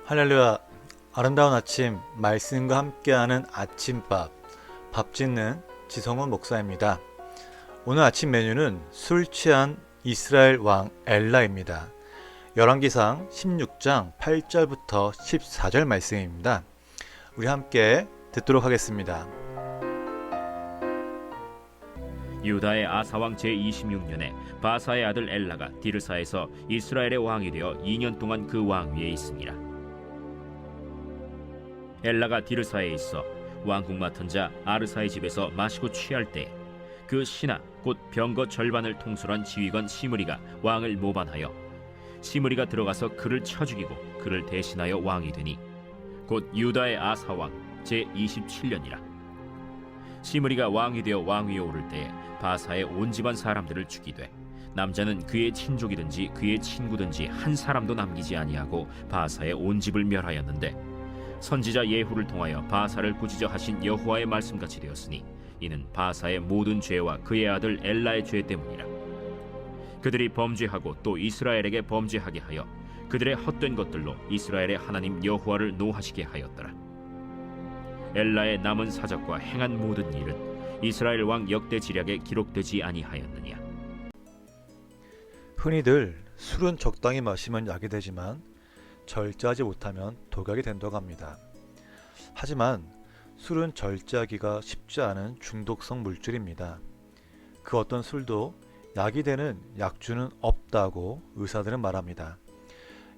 할렐루야. 아름다운 아침 말씀과 함께하는 아침밥 밥 짓는 지성훈 목사입니다. 오늘 아침 메뉴는 술 취한 이스라엘 왕 엘라입니다. 열왕기상 16장 8절부터 14절 말씀입니다. 우리 함께 듣도록 하겠습니다. 유다의 아사왕 제26년에 바사의 아들 엘라가 디르사에서 이스라엘의 왕이 되어 2년 동안 그 왕위에 있으니라. 엘라가 디르사에 있어 왕국 맡은 자 아르사의 집에서 마시고 취할 때에 그 신하 곧 병거 절반을 통솔한 지휘관 시므리가 왕을 모반하여 시므리가 들어가서 그를 쳐 죽이고 그를 대신하여 왕이 되니 곧 유다의 아사왕 제27년이라. 시므리가 왕이 되어 왕위에 오를 때에 바사의 온 집안 사람들을 죽이되 남자는 그의 친족이든지 그의 친구든지 한 사람도 남기지 아니하고 바사의 온 집을 멸하였는데 선지자 예후를 통하여 바사를 꾸짖어 하신 여호와의 말씀같이 되었으니 이는 바사의 모든 죄와 그의 아들 엘라의 죄 때문이라. 그들이 범죄하고 또 이스라엘에게 범죄하게 하여 그들의 헛된 것들로 이스라엘의 하나님 여호와를 노하시게 하였더라. 엘라의 남은 사적과 행한 모든 일은 이스라엘 왕 역대 지략에 기록되지 아니하였느냐. 흔히들 술은 적당히 마시면 약이 되지만 절제하지 못하면 독약이 된다고 합니다. 하지만 술은 절제하기가 쉽지 않은 중독성 물질입니다. 그 어떤 술도 약이 되는 약주는 없다고 의사들은 말합니다.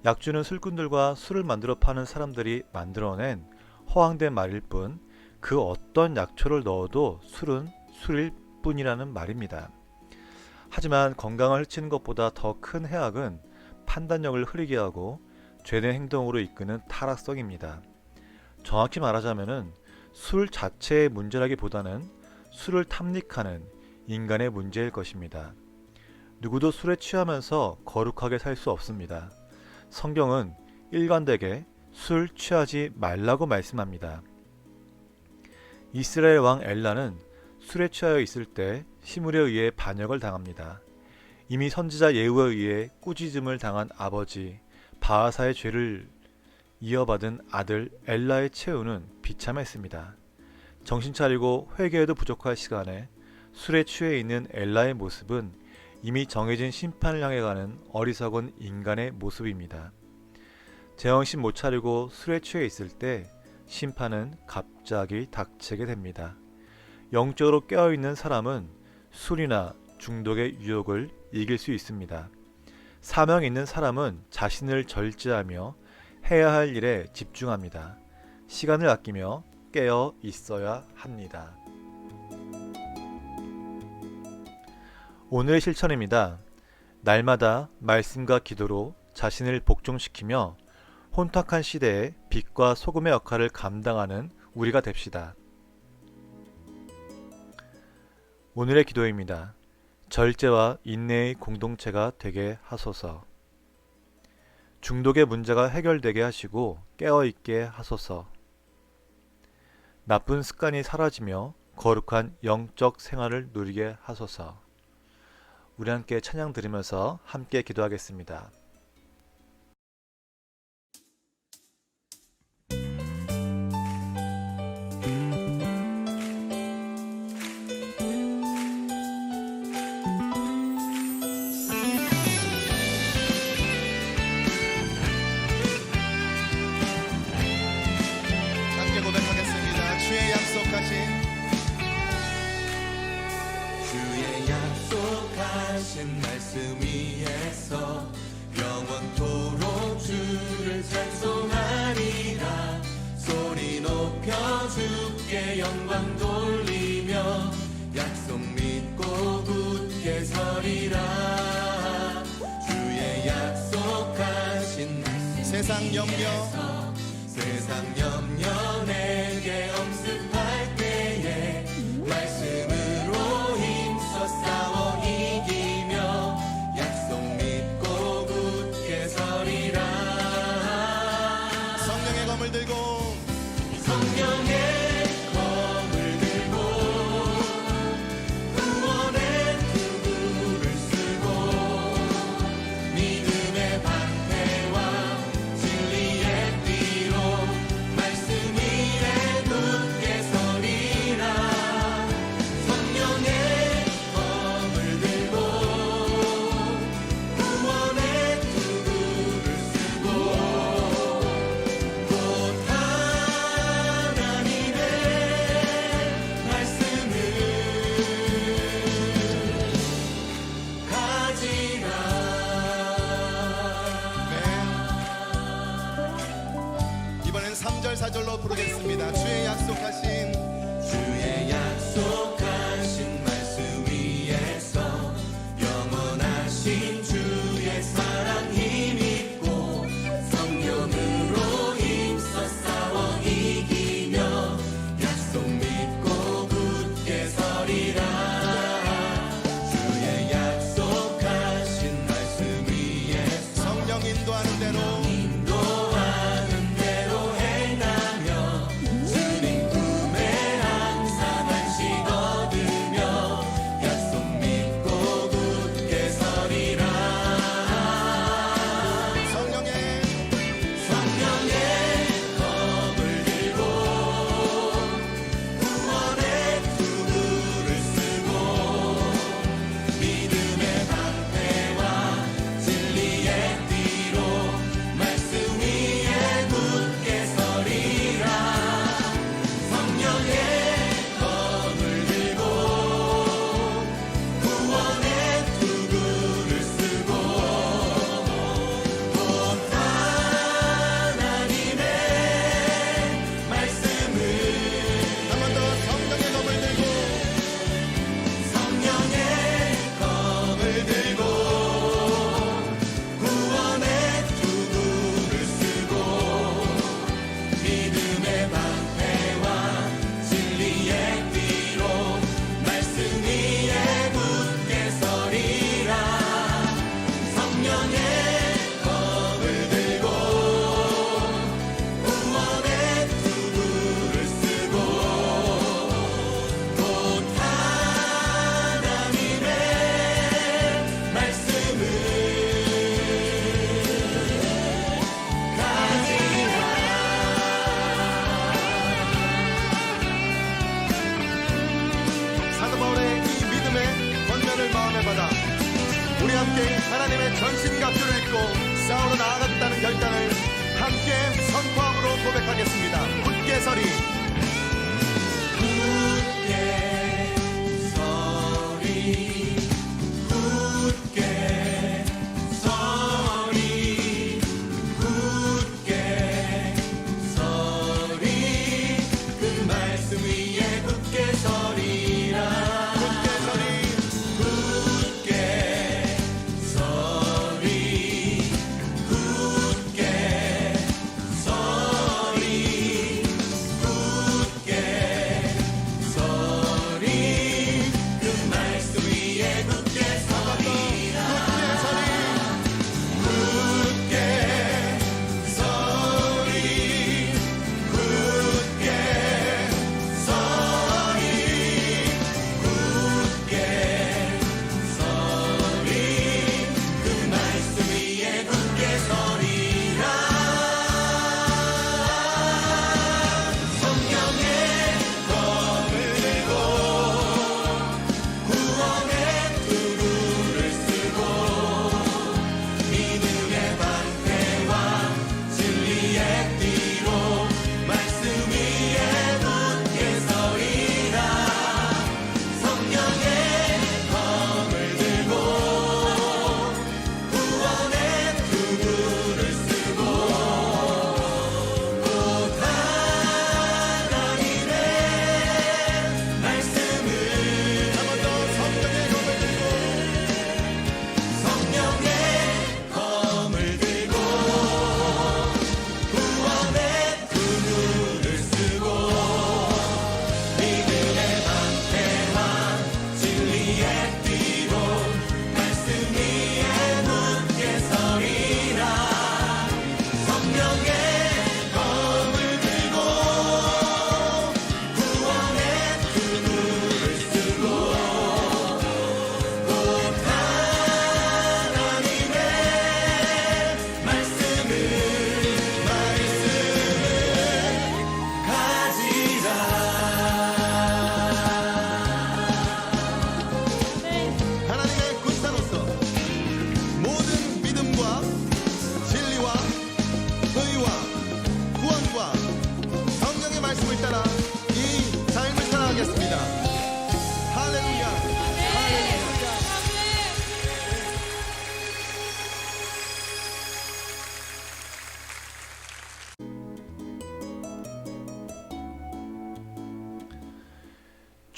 약주는 술꾼들과 술을 만들어 파는 사람들이 만들어낸 허황된 말일 뿐 그 어떤 약초를 넣어도 술은 술일 뿐이라는 말입니다. 하지만 건강을 해치는 것보다 더 큰 해악은 판단력을 흐리게 하고 죄된 행동으로 이끄는 타락성입니다. 정확히 말하자면은 술 자체의 문제라기보다는 술을 탐닉하는 인간의 문제일 것입니다. 누구도 술에 취하면서 거룩하게 살 수 없습니다. 성경은 일관되게 술 취하지 말라고 말씀합니다. 이스라엘 왕 엘라는 술에 취하여 있을 때 시므리에 의해 반역을 당합니다. 이미 선지자 예후에 의해 꾸짖음을 당한 아버지 바하사의 죄를 이어받은 아들 엘라의 최후는 비참했습니다. 정신 차리고 회개해도 부족할 시간에 술에 취해 있는 엘라의 모습은 이미 정해진 심판을 향해 가는 어리석은 인간의 모습입니다. 제정신 못 차리고 술에 취해 있을 때 심판은 갑자기 닥치게 됩니다. 영적으로 깨어있는 사람은 술이나 중독의 유혹을 이길 수 있습니다. 사명 있는 사람은 자신을 절제하며 해야 할 일에 집중합니다. 시간을 아끼며 깨어 있어야 합니다. 오늘의 실천입니다. 날마다 말씀과 기도로 자신을 복종시키며 혼탁한 시대에 빛과 소금의 역할을 감당하는 우리가 됩시다. 오늘의 기도입니다. 절제와 인내의 공동체가 되게 하소서. 중독의 문제가 해결되게 하시고 깨어있게 하소서. 나쁜 습관이 사라지며 거룩한 영적 생활을 누리게 하소서. 우리 함께 찬양 드리면서 함께 기도하겠습니다. 주의 약속하신 말씀 위에서 영원토록 주를 찬송하리라. 소리 높여 주께 영광 돌리며 약속 믿고 굳게 서리라. 주의 약속하신 말씀 세상 염려 내게 엄습할 때에 말씀으로 힘써 싸워 이기며 약속 믿고 굳게 서리라. 성령의 검을 들고 구원의 투구를 쓰고 믿음의 방패와 진리의 띠 4절로 부르겠습니다. 주의 약속하신 말씀 위에서 영원하신 주의 사랑 힘입고 성령으로 힘써 싸워 이기며 약속 믿고 굳게 서리라. 주의 약속하신 말씀 위에서 성령 인도하는 대로 행하며 주님 품에 항상 안식 얻으며 약속 믿고 굳게 서리라. 성령의 검을 들고 구원의 투구를 쓰고 믿음의 방패와 진리의 띠로 말씀 위에 굳게 서리라. 성령의 검을 들고 구원의 투구를 쓰고 곧 하나님의 말씀을 한 번 더 성령의 검을 들고 구원의 투구를 쓰고 믿음의 방패와 진리의 띠로 말씀 위에 굳게 서리라. 성령의 검을 들고 구원의 투구를 쓰고 곧 하나님의 말씀을 사도 바울의 이 믿음의 권면을 마음에 받아 우리 함께 하나님의 전신갑주를 입고 싸우러 나아갔다는 결단을 함께 선포함으로 고백하겠습니다. 굳게 서리 굳게 서리 굳게 서리 굳게 서리 그 말씀 위에 굳게 서리라. 굳게 서리 굳게 서리 굳게 서리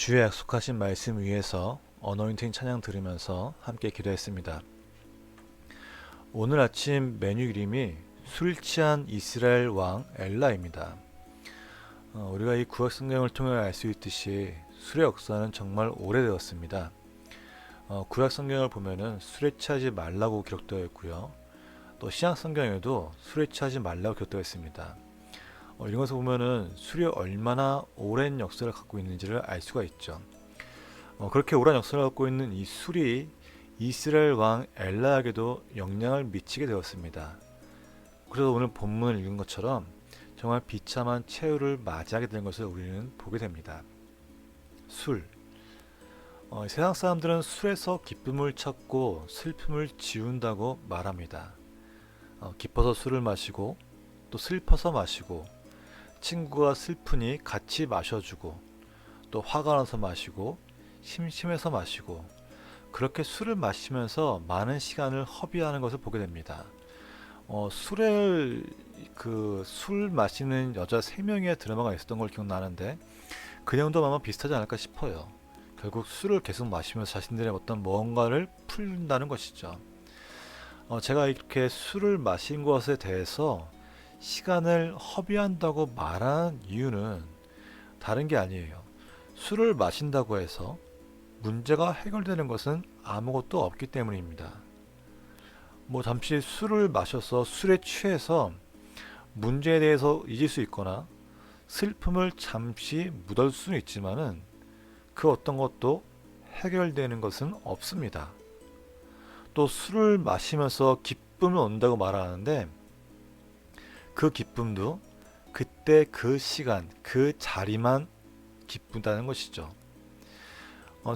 주의 약속하신 말씀 위에서 어노인팅 찬양 들으면서 함께 기도했습니다. 오늘 아침 메뉴 이름이 술 취한 이스라엘 왕 엘라입니다. 우리가 이 구약 성경을 통해 알 수 있듯이 술의 역사는 정말 오래되었습니다. 구약 성경을 보면은 술에 취하지 말라고 기록되어 있고요. 또 신약 성경에도 술에 취하지 말라고 기록되어 있습니다. 이런 것을 보면은 술이 얼마나 오랜 역사를 갖고 있는지를 알 수가 있죠. 그렇게 오랜 역사를 갖고 있는 이 술이 이스라엘 왕 엘라에게도 영향을 미치게 되었습니다. 그래서 오늘 본문을 읽은 것처럼 정말 비참한 최후를 맞이하게 된 것을 우리는 보게 됩니다. 술. 세상 사람들은 술에서 기쁨을 찾고 슬픔을 지운다고 말합니다. 기뻐서 술을 마시고 또 슬퍼서 마시고 친구가 슬프니 같이 마셔주고 또 화가 나서 마시고 심심해서 마시고 그렇게 술을 마시면서 많은 시간을 허비하는 것을 보게 됩니다. 술 마시는 여자 3명의 드라마가 있었던 걸 기억나는데 그 내용도 아마 비슷하지 않을까 싶어요. 결국 술을 계속 마시면서 자신들의 어떤 뭔가를 풀린다는 것이죠. 제가 이렇게 술을 마신 것에 대해서 시간을 허비한다고 말하는 이유는 다른 게 아니에요. 술을 마신다고 해서 문제가 해결되는 것은 아무것도 없기 때문입니다. 잠시 술을 마셔서 술에 취해서 문제에 대해서 잊을 수 있거나 슬픔을 잠시 묻을 수는 있지만은 그 어떤 것도 해결되는 것은 없습니다. 또 술을 마시면서 기쁨을 얻는다고 말하는데 그 기쁨도 그때 그 시간 그 자리만 기쁘다는 것이죠.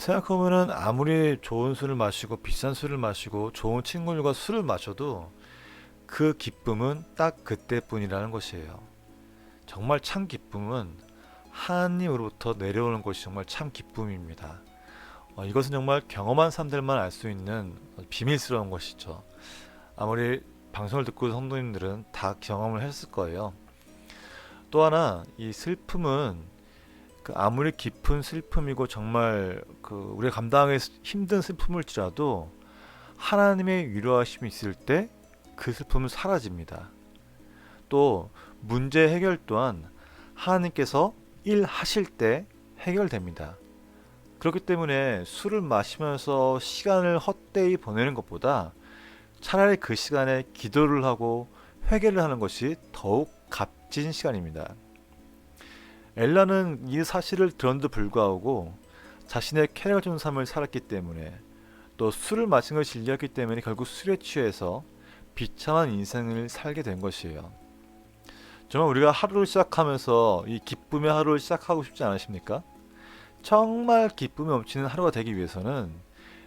생각해보면 아무리 좋은 술을 마시고 비싼 술을 마시고 좋은 친구들과 술을 마셔도 그 기쁨은 딱 그때뿐이라는 것이에요. 정말 참 기쁨은 하나님으로부터 내려오는 것이 정말 참 기쁨입니다. 이것은 정말 경험한 사람들만 알 수 있는 비밀스러운 것이죠. 아무리 방송을 듣고 성도님들은 다 경험을 했을 거예요. 또 하나 이 슬픔은 아무리 깊은 슬픔이고 정말 우리가 감당하기 힘든 슬픔일지라도 하나님의 위로하심이 있을 때 그 슬픔은 사라집니다. 또 문제 해결 또한 하나님께서 일하실 때 해결됩니다. 그렇기 때문에 술을 마시면서 시간을 헛되이 보내는 것보다 차라리 그 시간에 기도를 하고 회개를 하는 것이 더욱 값진 시간입니다. 엘라는 이 사실을 들었는데도 불구하고 자신의 캐릭터 좋은 삶을 살았기 때문에 또 술을 마신 걸 즐겼기 때문에 결국 술에 취해서 비참한 인생을 살게 된 것이에요. 정말 우리가 하루를 시작하면서 이 기쁨의 하루를 시작하고 싶지 않으십니까? 정말 기쁨이 넘치는 하루가 되기 위해서는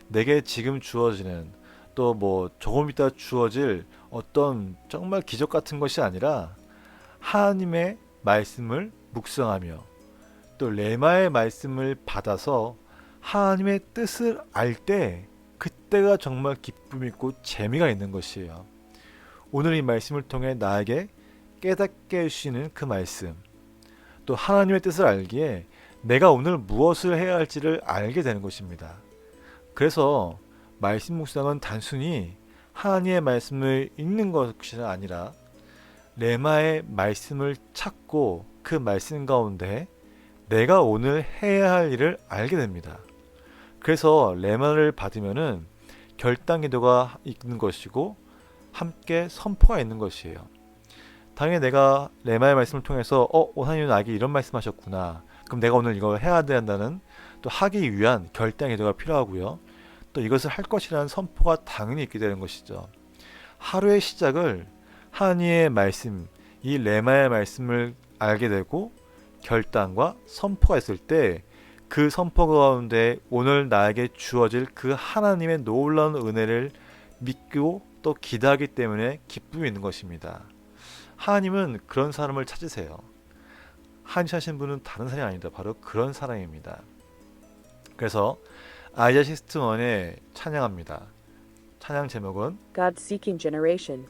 내게 지금 주어지는 또 조금 있다 주어질 어떤 정말 기적 같은 것이 아니라 하나님의 말씀을 묵상하며 또 레마의 말씀을 받아서 하나님의 뜻을 알 때 그때가 정말 기쁨 있고 재미가 있는 것이에요. 오늘 이 말씀을 통해 나에게 깨닫게 해주시는 그 말씀, 또 하나님의 뜻을 알기에 내가 오늘 무엇을 해야 할지를 알게 되는 것입니다. 그래서 말씀 묵상은 단순히 하나님의 말씀을 읽는 것이 아니라 레마의 말씀을 찾고 그 말씀 가운데 내가 오늘 해야 할 일을 알게 됩니다. 그래서 레마를 받으면은 결단 기도가 있는 것이고 함께 선포가 있는 것이에요. 당연히 내가 레마의 말씀을 통해서 하나님 나에게 이런 말씀하셨구나. 그럼 내가 오늘 이걸 해야 된다는 또 하기 위한 결단 기도가 필요하고요. 또 이것을 할 것이라는 선포가 당연히 있게 되는 것이죠. 하루의 시작을 하나님의 말씀, 이 레마의 말씀을 알게 되고 결단과 선포가 있을 때 그 선포 가운데 오늘 나에게 주어질 그 하나님의 놀라운 은혜를 믿고 또 기대하기 때문에 기쁨이 있는 것입니다. 하나님은 그런 사람을 찾으세요. 하나님 찾으신 분은 다른 사람이 아니다. 바로 그런 사람입니다. 그래서 아이자 시스템원의 찬양합니다. 찬양 제목은 God Seeking Generation.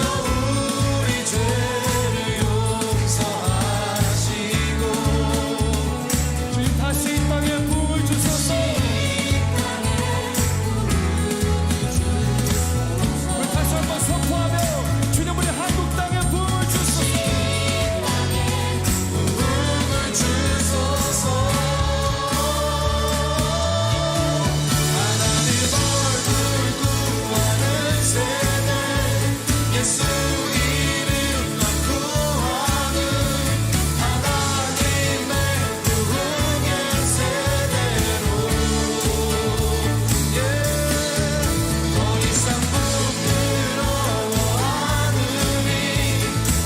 우리 죄를 용서하시고 주님 다시 이 땅에 부을 주소서. 우리 다시 한번 선포하며 주님 우리 한국 땅에 부을 주소서. 부을 주소서. 하나님 얼굴 구하는 세대 예수 이름만 구하는 하나님의 부흥의 세대로 더 이상 부끄러워하느니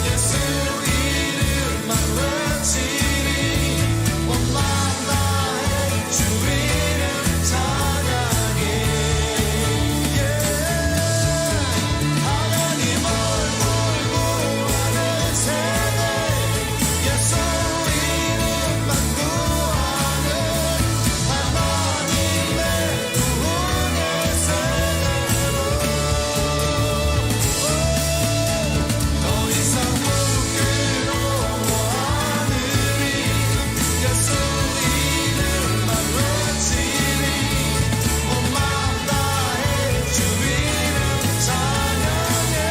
예수 이름만 외치리 원망 다해 주 이름 찬양해 하나님 얼굴 구하는 세대 예수 이름만 구하는 하나님의 부흥의 세대로 더 이상 부끄러워하느니 예수 이름만 외치리 온맘 다해 주 이름 찬양해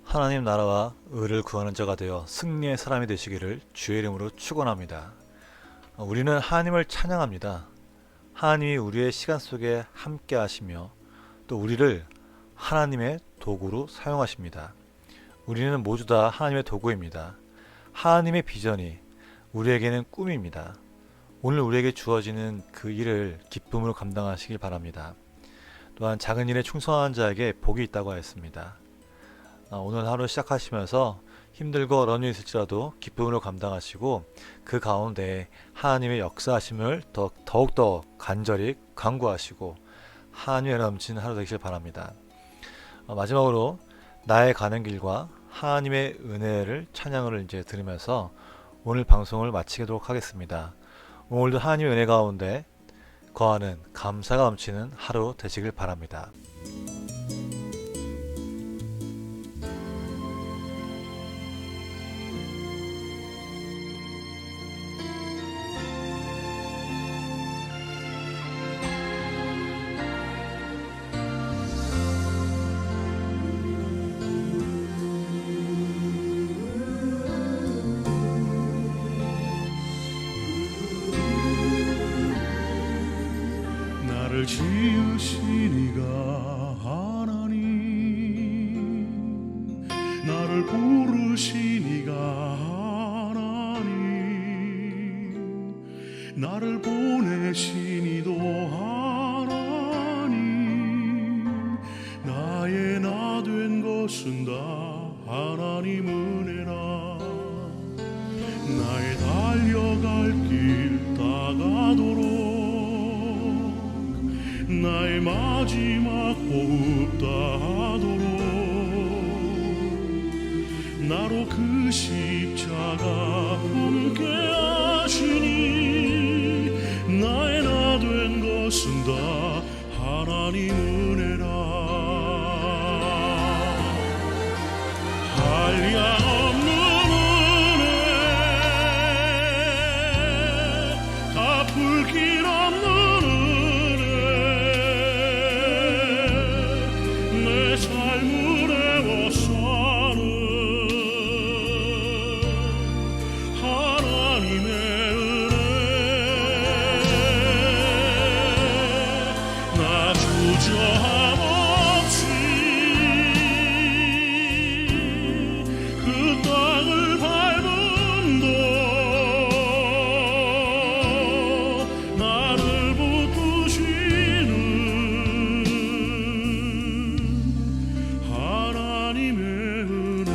하나님 나라와 의를 구하는 자가 되어 승리의 사람이 되시기를 주의 이름으로 축원합니다. 우리는 하나님을 찬양합니다. 하나님이 우리의 시간 속에 함께 하시며 또 우리를 하나님의 도구로 사용하십니다. 우리는 모두 다 하나님의 도구입니다. 하나님의 비전이 우리에게는 꿈입니다. 오늘 우리에게 주어지는 그 일을 기쁨으로 감당하시길 바랍니다. 또한 작은 일에 충성한 자에게 복이 있다고 하였습니다. 오늘 하루 시작하시면서 힘들고 어려운 일이 있을지라도 기쁨으로 감당하시고 그 가운데 하나님의 역사하심을 더욱더 간절히 간구하시고 하나님의 넘치는 하루 되시길 바랍니다. 마지막으로 나의 가는 길과 하나님의 은혜를 찬양을 이제 들으면서 오늘 방송을 마치도록 하겠습니다. 오늘도 하나님의 은혜 가운데 거하는 감사가 넘치는 하루 되시길 바랍니다. 나를 지으신 이가 하나님 나를 부르신 이가 하나님 나를 보내신 이도 하나님 나의 나 된 것은 다 하나님 은혜라 나의 달려갈 길 다가도록 나의 마지막 호흡 다하도록 나로 그 십자가 함께 하시니 나의 나 된 것은 다 하나님 은혜라 한량없는 은혜 갚을 길 없는 삶을 애워싸는 하나님의 은혜 나 주저함 없이 그 땅을 밟음도 나를 붙드시는 하나님의 은혜.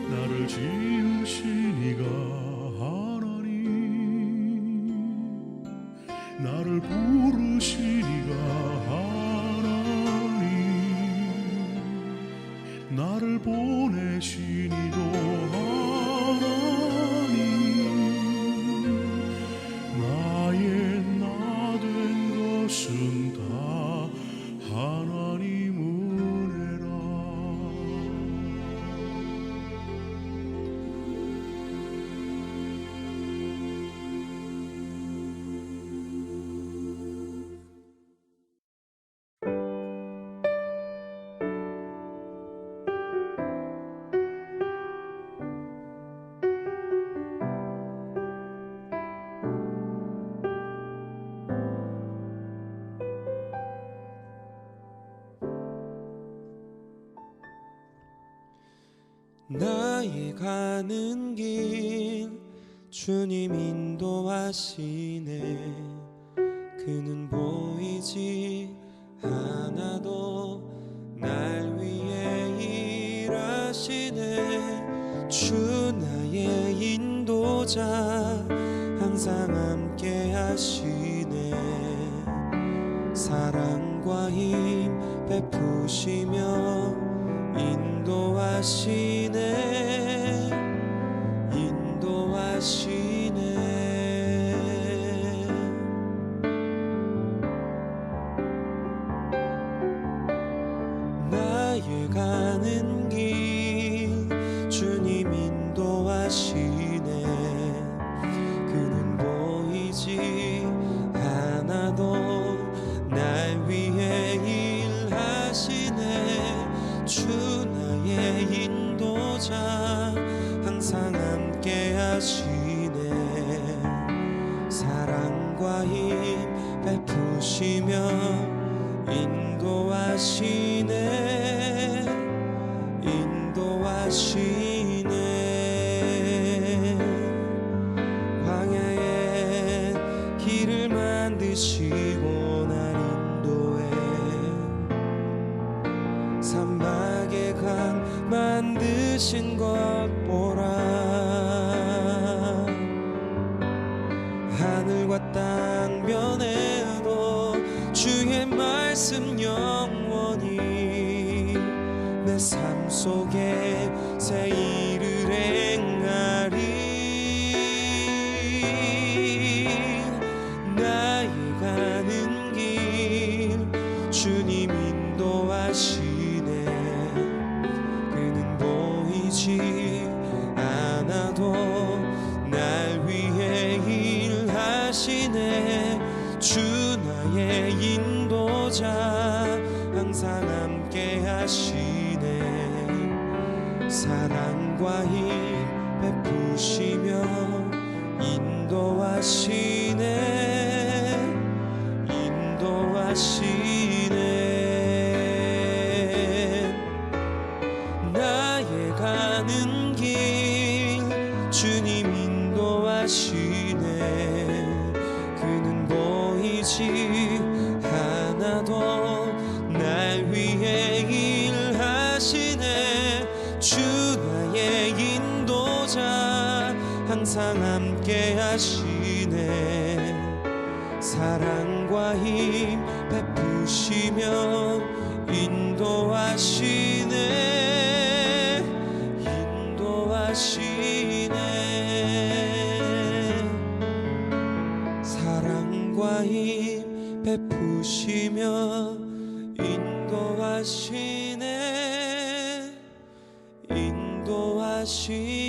나를 지으신 이가 하나님, 나를 부르신 이가 하나님, 나를 보내신 이도 하나님, 나의 나 된 것은 다 하나님 은혜라. 나의 가는 길 주님 인도하시네. 그는 보이지 않아도 날 위해 일하시네. 주 나의 인도자 항상 함께 하시네. 사랑과 힘 베푸시며 인도하시네. 인도하시네. 나의 가는 길 주님 인도하시네. 그는 보이지 않아도 날 위해 일하시네. 주 나의 인도자 항상 함께 하시네. 사랑과 힘 베푸시며 인도하시네 인도하시네 광야에 길을 만드시고 날 인도해 사막에 강 만드신 것 보라 하늘과 땅 변해도 주의 말씀 영원히 내 삶 속에 새 일을 행하리 나의 가는 길 주님 인도하시네 그는 보이지 않아도 날 위해 일하시네 주 나의 인도자 항상 함께 하시네 사랑과 힘 베푸시며 인도하시네 인도하시네 나의 가는 길 주님 인도하시네 그는 보이지 않아도 날 위해 일하시네 주 나의 인도자 항상 함께 하시네 사랑과 힘 베푸시며 인도하시네 인도하시네 사랑과 힘 베푸시며 인도하시네 인도하시네